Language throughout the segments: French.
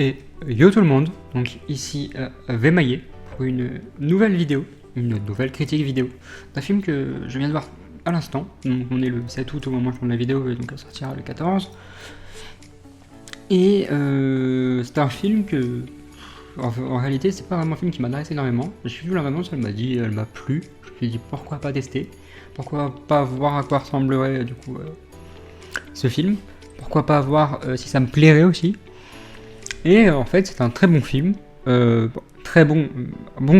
Et yo tout le monde, donc ici Vemaillé pour une nouvelle vidéo, une nouvelle critique vidéo d'un film que je viens de voir à l'instant. Donc on est le 7 août au moment où je tourne la vidéo et donc elle sortira le 14. Et c'est un film que, en réalité, c'est pas vraiment un film qui m'intéresse énormément. J'ai vu la bande-annonce, elle m'a plu. Je me suis dit pourquoi pas tester, pourquoi pas voir à quoi ressemblerait du coup ce film, pourquoi pas voir si ça me plairait aussi. Et en fait, c'est un très bon film. Très bon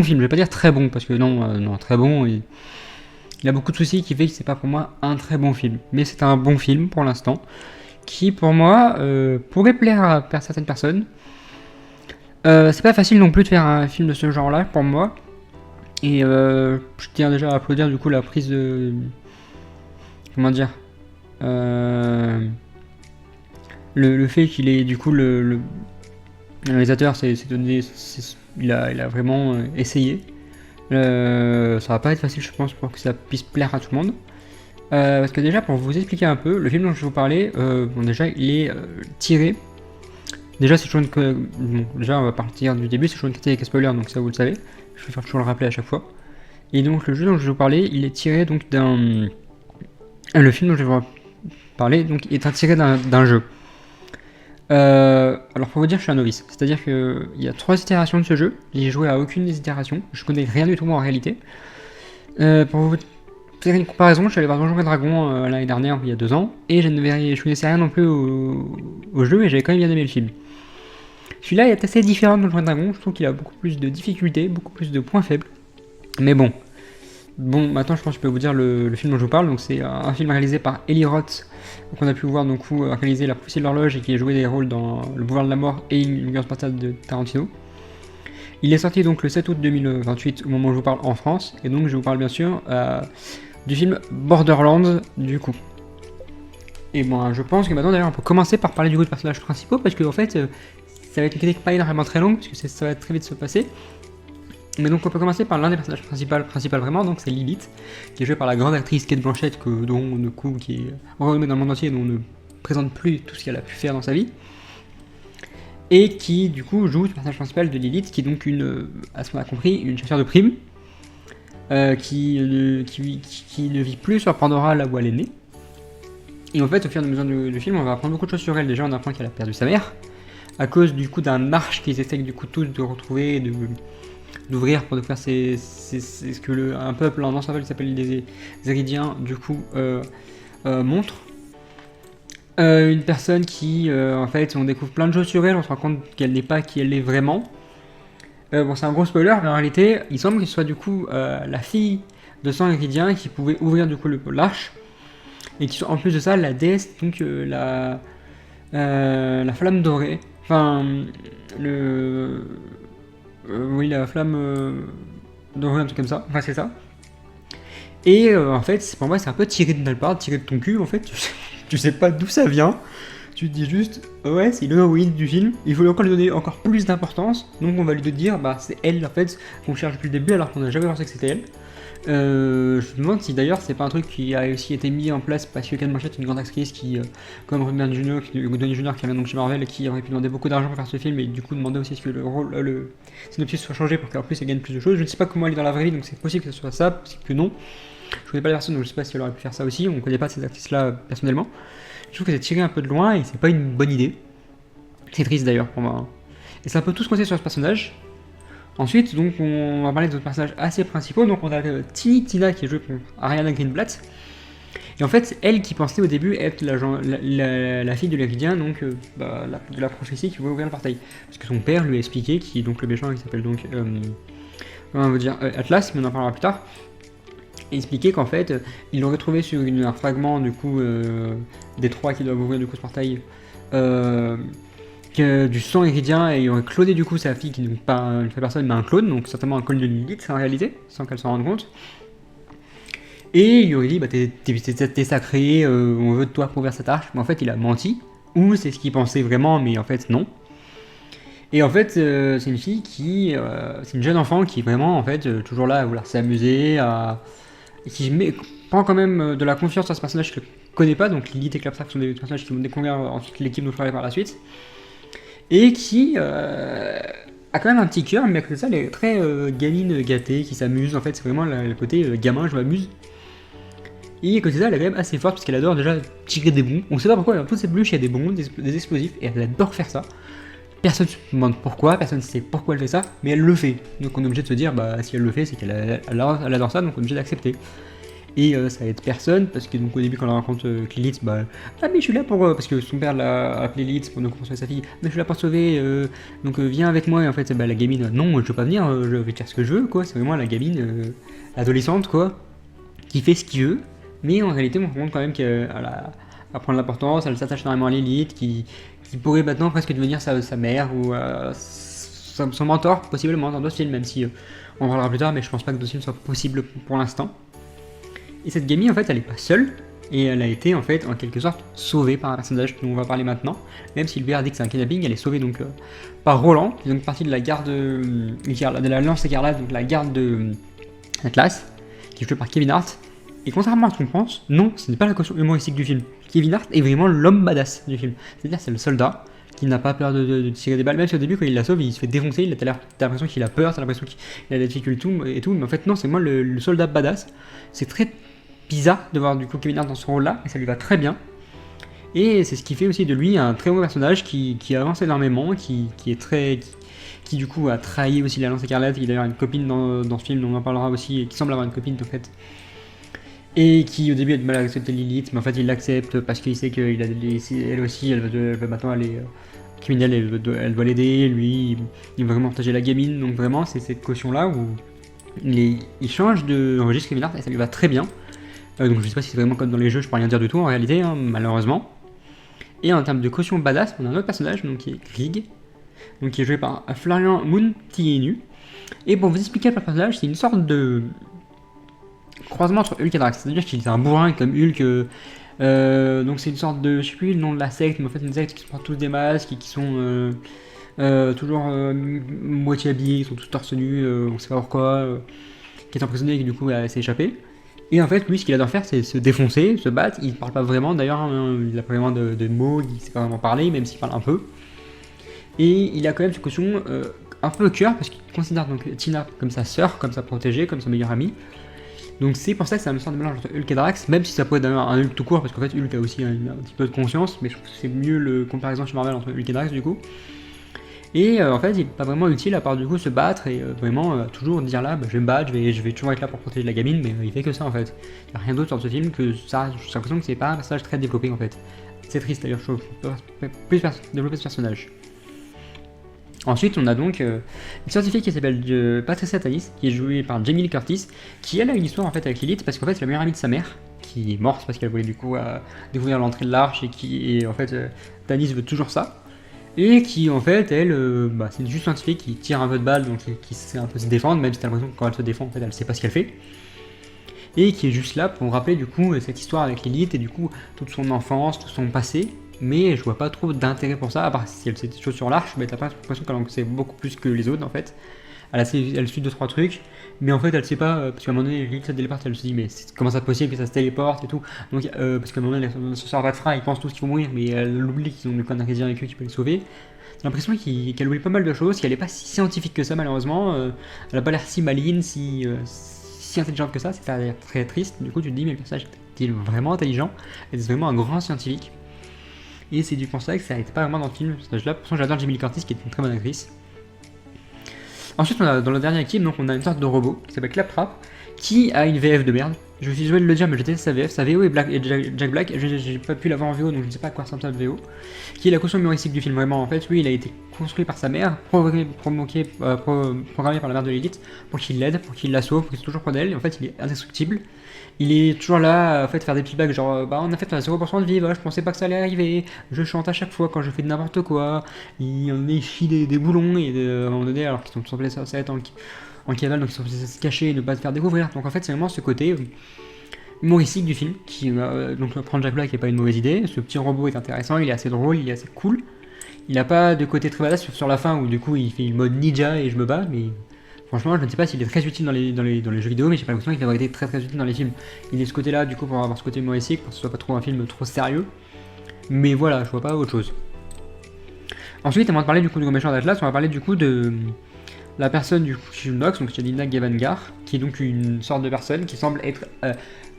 film, je vais pas dire très bon parce que non, très bon. Il y a beaucoup de soucis qui fait que c'est pas pour moi un très bon film. Mais c'est un bon film pour l'instant, qui pour moi pourrait plaire à certaines personnes. C'est pas facile non plus de faire un film de ce genre-là pour moi. Et je tiens déjà à applaudir du coup la prise de. Comment dire le fait qu'il ait du coup le réalisateur il a vraiment essayé. Ça va pas être facile je pense pour que ça puisse plaire à tout le monde. Parce que déjà pour vous expliquer un peu, le film dont je vais vous parler, bon déjà il est tiré. Déjà c'est toujours déjà on va partir du début, c'est toujours une critique avec spoiler donc ça vous le savez. Je vais faire toujours le rappeler à chaque fois. Et donc le jeu dont je vais vous parler, il est tiré donc d'un. Le film dont je vais vous parler donc est tiré d'un jeu. Alors pour vous dire, je suis un novice, c'est-à-dire qu'il y a 3 itérations de ce jeu, j'ai joué à aucune des itérations, je connais rien du tout moi en réalité. Pour vous faire une comparaison, je suis allé voir Donjons et Dragons l'année dernière, il y a 2 ans, et je connaissais rien non plus au jeu, et j'avais quand même bien aimé le film. Celui-là est assez différent de Donjons et Dragons, je trouve qu'il a beaucoup plus de difficultés, beaucoup plus de points faibles, mais bon. Maintenant je pense que je peux vous dire le film dont je vous parle. Donc c'est un film réalisé par Eli Roth, qu'on a pu voir donc réaliser La Poussière de l'Horloge et qui a joué des rôles dans Le Boulevard de la Mort et Inglourious Basterds de Tarantino. Il est sorti donc le 7 août 2028 au moment où je vous parle en France, et donc je vous parle bien sûr du film Borderlands du coup. Et bon, je pense que maintenant d'ailleurs on peut commencer par parler du coup de personnages principaux parce que en fait ça va être une critique pas énormément très longue parce que ça va très vite se passer. Mais donc on peut commencer par l'un des personnages principaux vraiment, donc c'est Lilith, qui est jouée par la grande actrice Cate Blanchett, qui est renommée dans le monde entier, dont on ne présente plus tout ce qu'elle a pu faire dans sa vie. Et qui du coup joue le personnage principal de Lilith, qui est donc à ce qu'on a compris, une chasseur de primes, qui ne vit plus sur Pandora là où elle est née. Et en fait au fur et à mesure du film on va apprendre beaucoup de choses sur elle. Déjà on apprend qu'elle a perdu sa mère, à cause du coup d'un marche qu'ils essayent du coup tous de retrouver, d'ouvrir pour faire ce que un peuple en ancien qui s'appelle les Éridiens du coup montre. Une personne qui en fait on découvre plein de choses sur elle, on se rend compte qu'elle n'est pas qui elle est vraiment. Bon c'est un gros spoiler mais en réalité il semble que ce soit du coup la fille de sang Éridien qui pouvait ouvrir du coup l'arche et qui soit en plus de ça la déesse donc la flamme dorée, enfin oui, la flamme dorée, un truc comme ça. Enfin, c'est ça. Et en fait, pour moi, c'est un peu tiré de nulle part, tiré de ton cul. En fait, tu sais pas d'où ça vient. Tu te dis juste, ouais, c'est l'héroïne du film. Il faut encore lui donner encore plus d'importance. Donc, on va lui dire, bah, c'est elle, en fait, qu'on cherche depuis le début, alors qu'on n'a jamais pensé que c'était elle. Je me demande si d'ailleurs c'est pas un truc qui a aussi été mis en place parce que Cate Blanchett est une grande actrice qui, comme Downey Jr. qui vient donc chez Marvel, qui aurait pu demander beaucoup d'argent pour faire ce film et du coup demander aussi ce que le synopsis soit changé pour qu'en plus elle gagne plus de choses. Je ne sais pas comment elle est dans la vraie vie, donc c'est possible que ce soit ça, possible que non. Je connais pas la personne, donc je sais pas si elle aurait pu faire ça aussi. On connaît pas ces actrices-là personnellement. Je trouve que c'est tiré un peu de loin et c'est pas une bonne idée. C'est triste d'ailleurs pour moi. Et c'est un peu tout ce qu'on sait sur ce personnage. Ensuite, donc, on va parler d'autres personnages assez principaux. Donc, on a Tina qui est jouée par Ariana Greenblatt. Et en fait, c'est elle qui pensait au début être la fille de l'Éridien, donc de la prophétie qui voulait ouvrir le portail. Parce que son père lui a expliqué, qui est donc le méchant, qui s'appelle donc comment on va dire Atlas, mais on en parlera plus tard. Et expliqué qu'en fait, il l'aurait trouvé sur un fragment du coup des 3 qui doivent ouvrir du coup ce portail. Du sang Éridien et il aurait cloné du coup sa fille qui n'est pas une vraie personne mais un clone, donc certainement un clone de Lilith en réalité, sans qu'elle s'en rende compte. Et il lui aurait dit bah t'es sacré, on veut de toi pour ouvrir cette arche, mais en fait il a menti, ou c'est ce qu'il pensait vraiment mais en fait non. Et en fait c'est une fille qui, c'est une jeune enfant qui est vraiment en fait toujours là à vouloir s'amuser, qui prend quand même de la confiance à ce personnage que je ne connais pas, donc Lilith et Claptrap sont des personnages qui vont découvrir ensuite l'équipe dont je parlais par la suite. et qui a quand même un petit cœur, mais à côté de ça, elle est très gamine gâtée, qui s'amuse. En fait, c'est vraiment le côté gamin, je m'amuse. Et à côté de ça, elle est quand même assez forte parce qu'elle adore déjà tirer des bonbons. On sait pas pourquoi, dans toutes ces peluches, il y a des bonbons, des explosifs, et elle adore faire ça. Personne ne se demande pourquoi, personne ne sait pourquoi elle fait ça, mais elle le fait. Donc on est obligé de se dire, bah si elle le fait, c'est qu'elle adore ça, donc on est obligé d'accepter. Et ça aide personne, parce que donc au début quand elle rencontre Lilith, bah ah mais je suis là pour parce que son père l'a appelé Lilith pour nous construire sa fille, mais je suis là pour te sauver, donc viens avec moi. Et en fait bah, la gamine, non je veux pas venir, je vais faire ce que je veux quoi. C'est vraiment la gamine adolescente quoi, qui fait ce qu'il veut, mais en réalité on se rend compte quand même qu'elle va prendre l'importance, elle s'attache énormément à Lilith, qui pourrait maintenant presque devenir sa mère ou son mentor possiblement dans d'autres films, même si on en parlera plus tard, mais je pense pas que d'autres films soient possibles pour l'instant. Et cette gamine en fait elle est pas seule, et elle a été en fait en quelque sorte sauvée par un personnage dont on va parler maintenant. Même si le père dit que c'est un kidnapping, elle est sauvée donc par Roland, qui est donc partie de la garde de l'Alliance Écarlate, donc la garde de Atlas, qui est jouée par Kevin Hart. Et contrairement à ce qu'on pense, non, ce n'est pas la caution humoristique du film. Kevin Hart est vraiment l'homme badass du film. C'est-à-dire c'est le soldat qui n'a pas peur de tirer des balles, même si au début quand il la sauve il se fait défoncer, t'as l'impression qu'il a peur, t'as l'impression qu'il a des difficultés et tout, mais en fait non, c'est moi le soldat badass. C'est très bizarre de voir du coup Kevin Hart dans ce rôle-là, et ça lui va très bien. Et c'est ce qui fait aussi de lui un très bon personnage qui avance énormément, qui du coup a trahi aussi l'Alliance Écarlate, qui d'ailleurs a une copine dans ce film, dont on en parlera aussi, et qui semble avoir une copine en fait. Et qui au début a du mal à accepter Lilith, mais en fait il l'accepte parce qu'il sait qu'elle aussi elle veut maintenant aller criminelle, elle doit l'aider, lui il veut vraiment partager la gamine, donc vraiment c'est cette caution là où il change de registre Kevin Hart et ça lui va très bien. Donc je sais pas si c'est vraiment comme dans les jeux, je peux rien dire du tout en réalité, hein, malheureusement. Et en termes de caution badass, on a un autre personnage donc, qui est Krieg, donc, qui est joué par Florian Munteanu. Et pour vous expliquer le personnage, c'est une sorte de croisement entre Hulk et Drax, c'est-à-dire qu'il est un bourrin comme Hulk. Donc c'est une sorte de, je sais plus le nom de la secte, mais en fait une secte qui se portent tous des masques et qui sont toujours moitié habillés, ils sont tous torse nus, on sait pas pourquoi, qui est emprisonné et qui du coup s'est échappé. Et en fait lui ce qu'il adore faire c'est se défoncer, se battre, il parle pas vraiment d'ailleurs, hein, il a pas vraiment de mots, il sait pas vraiment parler même s'il parle un peu. Et il a quand même cette caution un peu cœur parce qu'il considère donc Tina comme sa sœur, comme sa protégée, comme son meilleur ami. Donc c'est pour ça que c'est un sorte de mélange entre Hulk et Drax, même si ça pourrait être un Hulk tout court, parce qu'en fait Hulk a aussi un petit peu de conscience, mais je trouve que c'est mieux le comparaison chez Marvel entre Hulk et Drax du coup. Et en fait il n'est pas vraiment utile à part du coup se battre et vraiment toujours dire là bah, je vais me battre, je vais toujours être là pour protéger la gamine, mais il fait que ça en fait. Il n'y a rien d'autre dans ce film que ça, j'ai l'impression que c'est pas un personnage très développé en fait. C'est triste d'ailleurs, je trouve, plus développer ce personnage. Ensuite, on a donc une scientifique qui s'appelle Patricia Tanis, qui est jouée par Jamie Lee Curtis, qui elle a une histoire en fait avec Lilith, parce qu'en fait c'est la meilleure amie de sa mère, qui est morte parce qu'elle voulait du coup découvrir l'entrée de l'arche, et en fait Tanis veut toujours ça, et qui en fait elle, c'est juste une scientifique qui tire un peu de balle, donc qui sait un peu se défendre, même si t'as l'impression que quand elle se défend, en fait elle sait pas ce qu'elle fait, et qui est juste là pour rappeler du coup cette histoire avec Lilith, et du coup toute son enfance, tout son passé. Mais je vois pas trop d'intérêt pour ça, à part si elle sait des choses sur l'arche, mais t'as pas l'impression qu'elle en sait beaucoup plus que les autres en fait. Elle suit 2-3 trucs, mais en fait elle sait pas, parce qu'à un moment donné, Lilith se téléporte, elle se dit mais comment c'est possible que ça se téléporte et tout. Donc, parce qu'à un moment donné, ce sort Vatfra, ils pensent tous qu'ils vont mourir, mais elle oublie qu'ils ont des canadiens avec eux qui peuvent les sauver. J'ai l'impression qu'elle oublie pas mal de choses, qu'elle est pas si scientifique que ça malheureusement, elle a pas l'air si maligne, si intelligente que ça, c'est très triste. Du coup tu te dis mais le personnage est-il vraiment intelligent? Est-ce vraiment un grand scientifique? Et c'est du pour ça que ça n'était pas vraiment dans le film, ce personnage-là. Pour ça, j'adore Jamie Lee Curtis, qui est une très bonne actrice. Ensuite, on a, dans le dernier équipe, donc on a une sorte de robot qui s'appelle Claptrap, qui a une VF de merde. Je suis désolé de le dire, mais j'étais sa VF. Sa VO est Jack Black. J'ai pas pu l'avoir en VO, donc je ne sais pas à quoi ressemble sa VO. Qui est la caution humoristique du film, vraiment. En fait, lui, il a été construit par sa mère, programmé par la mère de Lilith, pour qu'il l'aide, pour qu'il la sauve, pour qu'il soit toujours près d'elle. Et en fait, il est indestructible. Il est toujours là, en fait, faire des petits blagues genre on a fait 0% de vie, je pensais pas que ça allait arriver, je chante à chaque fois quand je fais de n'importe quoi, il en échie des boulons, et à un moment donné, alors qu'ils sont tous sur cette en cavale, donc ils sont censés se cacher et ne pas se faire découvrir. Donc en fait, c'est vraiment ce côté humoristique du film, qui donc prendre Jack Black n'est pas une mauvaise idée, ce petit robot est intéressant, il est assez drôle, il est assez cool. Il n'a pas de côté très badass sur la fin où du coup il fait le mode ninja et je me bats, mais franchement je ne sais pas s'il est très utile dans les jeux vidéo, mais j'ai pas l'impression qu'il aurait été très utile dans les films. Il est ce côté là du coup pour avoir ce côté humoristique, pour que ce soit pas trop un film trop sérieux, mais voilà, je vois pas autre chose. Ensuite, avant de parler du coup du gros méchant d'Atlas, on va parler du coup de la personne du coup qui joue Nox, donc Yadina Gavangar, qui est donc une sorte de personne qui semble être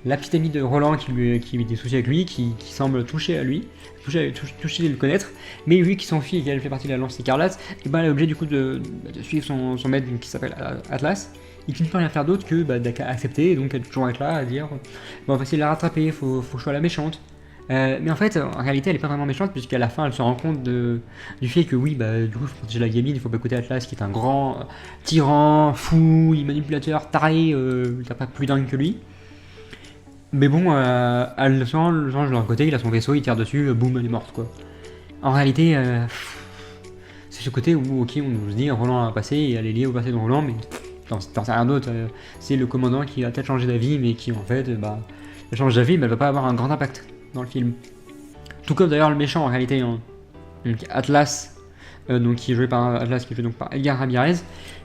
la petite amie de Roland qui a eu des soucis avec lui, qui semble toucher à lui, toucher et le connaître, mais lui qui s'enfuit et qui fait partie de l'Alliance Écarlate, et ben elle est obligée du coup de suivre son maître qui s'appelle Atlas, et qui ne peut rien faire d'autre que d'accepter, et donc elle est toujours être là à dire bon, on va essayer de la rattraper, faut que je sois la méchante. Mais en fait, en réalité, elle est pas vraiment méchante, puisqu'à la fin, elle se rend compte du fait que oui, bah, du coup, faut protéger la gamine, il faut pas écouter Atlas, qui est un grand tyran, fou, manipulateur, taré, il n'y a pas plus dingue que lui. Mais bon, elle le change de leur côté, il a son vaisseau, il tire dessus, boum, elle est morte, quoi. En réalité, c'est ce côté où, ok, on nous dit, Roland a passé, et elle est liée au passé de Roland, mais t'en sais rien d'autre, c'est le commandant qui a peut-être changé d'avis, mais qui, en fait, elle change d'avis, mais elle va pas avoir un grand impact dans le film. Tout comme d'ailleurs le méchant en réalité, hein. Donc Atlas, donc qui est joué par Atlas, qui est joué donc par Edgar Ramirez,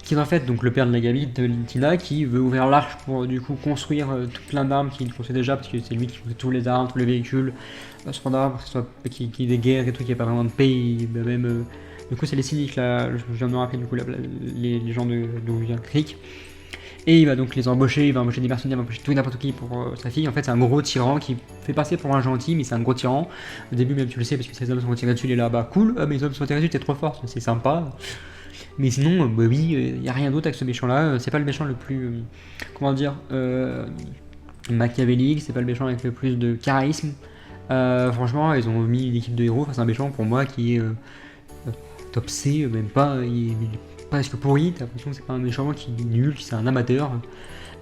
qui est en fait donc le père de la gamine de Tina, qui veut ouvrir l'arche pour du coup construire tout plein d'armes qu'il construit déjà, parce que c'est lui qui construit tous les armes, tous les véhicules, cependant que ce soit qu'il y ait des guerres et tout, qu'il n'y ait pas vraiment de paix, même du coup c'est les cyniques là, je viens de me rappeler du coup les gens d'où vient Creek. Et il va donc les embaucher, il va embaucher des mercenaires, il va embaucher tout et n'importe qui pour sa fille. En fait, c'est un gros tyran qui fait passer pour un gentil, mais c'est un gros tyran. Au début, même tu le sais, parce que ces hommes sont tirés dessus, il est là, bah cool, mais les hommes sont tirés dessus, t'es trop fort, c'est sympa. Mais sinon, bah oui, il n'y a rien d'autre avec ce méchant-là. C'est pas le méchant le plus, comment dire, machiavélique, c'est pas le méchant avec le plus de charisme. Franchement, ils ont mis l'équipe de héros face à un méchant pour moi qui est top C, même pas, il est presque pourri, t'as l'impression que c'est pas un méchant qui est nul, c'est un amateur.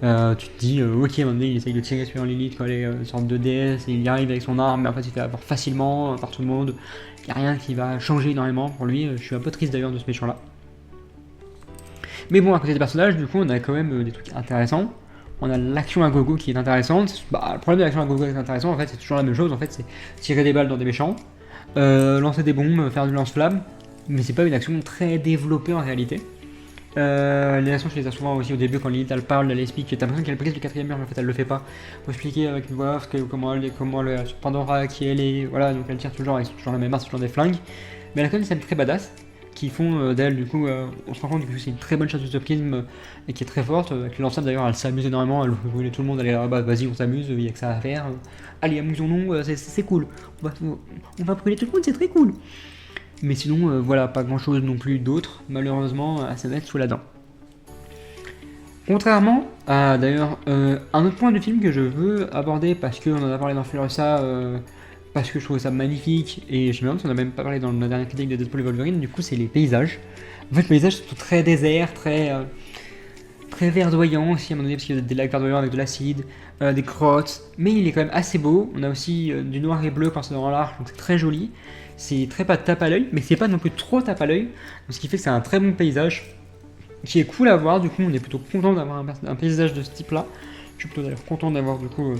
Tu te dis, ok, à un moment donné, il essaye de tirer sur Lilith quand elle est une sorte de déesse, et il y arrive avec son arme, mais en fait il fait avoir facilement par tout le monde. Il n'y a rien qui va changer énormément pour lui, je suis un peu triste d'ailleurs de ce méchant-là. Mais bon, à côté des personnages, du coup, on a quand même des trucs intéressants. On a l'action à gogo qui est intéressante. Bah, le problème de l'action à gogo qui est intéressant, en fait, c'est toujours la même chose, en fait, c'est tirer des balles dans des méchants, lancer des bombes, faire du lance-flamme. Mais c'est pas une action très développée en réalité. Les actions, je les ai souvent aussi au début quand Lilith elle parle, elle explique, t'as l'impression qu'elle brise le quatrième mur, mais en fait elle le fait pas. Faut expliquer avec une voix off comment elle sur Pandora, qui elle est, voilà, donc elle tire toujours avec toujours la même arme, toujours des flingues. Mais elle a quand même des scènes très badass qui font d'elle, du coup, on se rend compte que c'est une très bonne chasse de stopkisme et qui est très forte. Avec l'ensemble d'ailleurs, elle s'amuse énormément, elle brûle tout le monde, elle est là, bah vas-y, on s'amuse, il y a que ça à faire. Allez, amusons-nous, c'est cool. On va brûler tout le monde, c'est très cool. Mais sinon, voilà, pas grand chose non plus d'autre, malheureusement, à se mettre sous la dent. Contrairement à d'ailleurs un autre point du film que je veux aborder parce qu'on en a parlé dans Furiosa, parce que je trouve ça magnifique, et je me demande si on a même pas parlé dans la dernière critique de Deadpool et Wolverine, du coup c'est les paysages. En fait, les paysages sont très déserts, très verdoyants aussi à un moment donné, parce qu'il y a des lacs verdoyants avec de l'acide, des grottes, mais il est quand même assez beau. On a aussi du noir et bleu quand c'est dans l'arche, donc c'est très joli. C'est très pas tape à l'œil, mais c'est pas non plus trop tape à l'œil, ce qui fait que c'est un très bon paysage qui est cool à voir. Du coup, on est plutôt content d'avoir un paysage de ce type-là. Je suis plutôt d'ailleurs content d'avoir du coup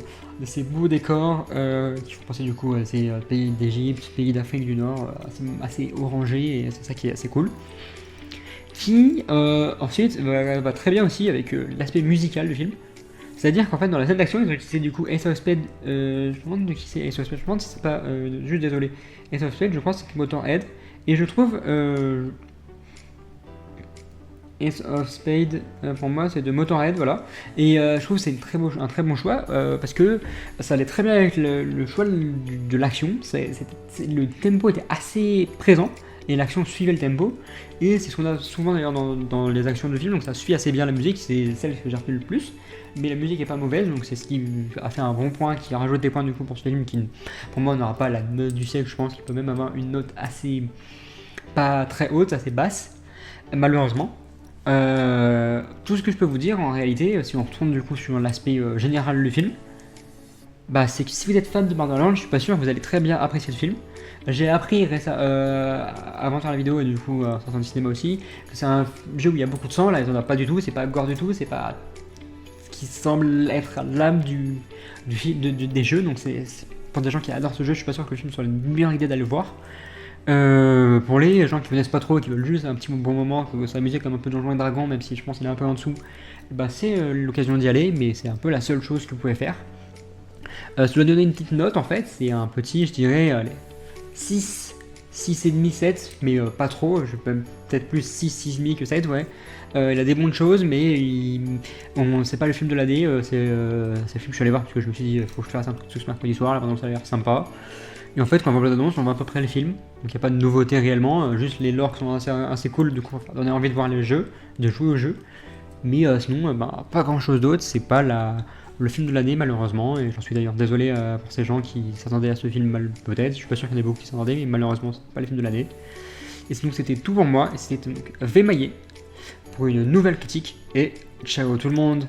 ces beaux décors qui font penser du coup à ces pays d'Égypte, pays d'Afrique du Nord, assez orangés, et c'est ça qui est assez cool. Qui ensuite va très bien aussi avec l'aspect musical du film. C'est-à-dire qu'en fait dans la scène d'action ils ont utilisé du coup Ace of Spades, je me demande de qui c'est Ace of Spades, je me demande si c'est pas, juste désolé, Ace of Spades je crois que c'est Motorhead, et je trouve Ace of Spades pour moi c'est de Motorhead, voilà, et je trouve que c'est un très bon choix parce que ça allait très bien avec le choix de l'action, le tempo était assez présent, et l'action suivait le tempo, et c'est ce qu'on a souvent d'ailleurs dans les actions de film, donc ça suit assez bien la musique, c'est celle que j'ai retenue le plus, mais la musique est pas mauvaise, donc c'est ce qui a fait un bon point, qui rajoute des points du coup pour ce film, qui pour moi n'aura pas la note du siècle, je pense qu'il peut même avoir une note assez, pas très haute, assez basse, malheureusement. Tout ce que je peux vous dire en réalité, si on retourne du coup sur l'aspect général du film, bah c'est que si vous êtes fan de Borderlands, je suis pas sûr que vous allez très bien apprécier ce film. J'ai appris avant de faire la vidéo et du coup en sortant du cinéma aussi, que c'est un jeu où il y a beaucoup de sang, là ils en ont pas du tout, c'est pas gore du tout, c'est pas ce qui semble être l'âme des jeux, donc c'est pour des gens qui adorent ce jeu, je suis pas sûr que le film soit la meilleure idée d'aller le voir. Pour les gens qui connaissent pas trop et qui veulent juste un petit bon moment, que s'amuser comme un peu Donjons et Dragons, même si je pense qu'il est un peu en dessous, bah c'est l'occasion d'y aller, mais c'est un peu la seule chose que vous pouvez faire. Si je dois donner une petite note en fait, c'est un petit, je dirais, 6 6,5, 7, mais pas trop, je peux peut-être plus 6, 6,5 que 7, ouais. Il a des bonnes choses, mais c'est pas le film de l'année, c'est le film que je suis allé voir parce que je me suis dit, faut que je fasse un truc ce mercredi soir, la bande ça a l'air sympa. Et en fait, quand on voit l'annonce, on voit à peu près le film, donc il n'y a pas de nouveauté réellement, juste les lores qui sont assez cool, du coup, on a envie de voir les jeux, de jouer au jeu. Mais sinon, pas grand chose d'autre, c'est pas le film de l'année malheureusement, et j'en suis d'ailleurs désolé pour ces gens qui s'attendaient à ce film, peut-être, je suis pas sûr qu'il y en ait beaucoup qui s'attendaient, mais malheureusement c'est pas le film de l'année. Et sinon c'était tout pour moi, et c'était donc Vémaillé pour une nouvelle critique, et ciao tout le monde.